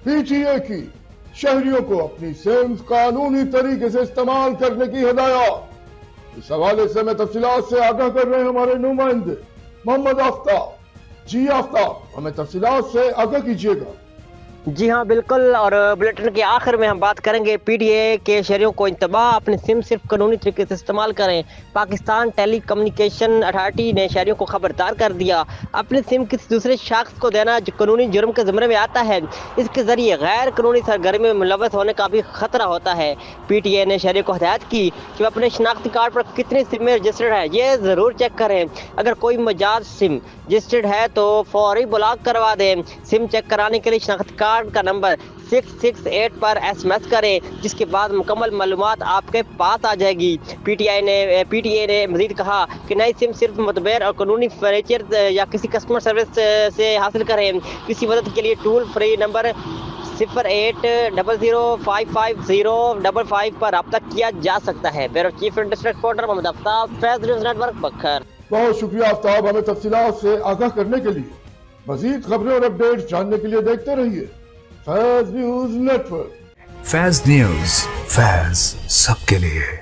PTA की शहरियों को अपनी सिम कानूनी तरीके से इस्तेमाल करने की हिदायत। इस हवाले से मैं तफसीलात से आगाह कर रहे हैं हमारे नुमाइंदे मोहम्मद आफ्ताब। जी आफ्ताब, हमें तफसीलात से आगाह कीजिएगा। जी हाँ बिल्कुल, और बुलेटिन के आखिर में हम बात करेंगे पीटीए के शहरियों को इंतबाह, अपनी सिम सिर्फ कानूनी तरीके से इस्तेमाल करें। पाकिस्तान टेली कम्युनिकेशन अथॉरिटी ने शहरियों को खबरदार कर दिया, अपनी सिम किसी दूसरे शख्स को देना जो कानूनी जुर्म के ज़मरे में आता है। इसके ज़रिए गैर कानूनी सरगर्मी में मुलव्वस होने का भी खतरा होता है। पीटीए ने शहरियों को हिदायत की कि वह अपने शनाख्ती कार्ड पर कितनी सिमें रजिस्टर्ड है ये ज़रूर चेक करें। अगर कोई मजाज सिम रजिस्टर्ड है तो फौरी ब्लॉक करवा दें। सिम चेक कराने के लिए शनाख्ती कार्ड का नंबर 668 पर SMS करें, जिसके बाद मुकम्मल मालूमात आपके पास आ जाएगी। पीटीए ने मजीद कहा कि नई सिम सिर्फ मुतबर और कानूनी फर्नीचर या किसी कस्टमर सर्विस से हासिल करें। किसी मदद के लिए टोल फ्री नंबर 0800550555 पर रब्ता किया जा सकता है। Bureau chief industrial reporter Mohammad Aftab, Faiz news network, Bhakkar. बहुत शुक्रिया आफ्ताब, हमें तफसीलात से आगाह करने के लिए। मजीद खबरें और अपडेट्स जानने के लिए देखते रहिए Faiz news network. Faiz news, Faiz सबके लिए।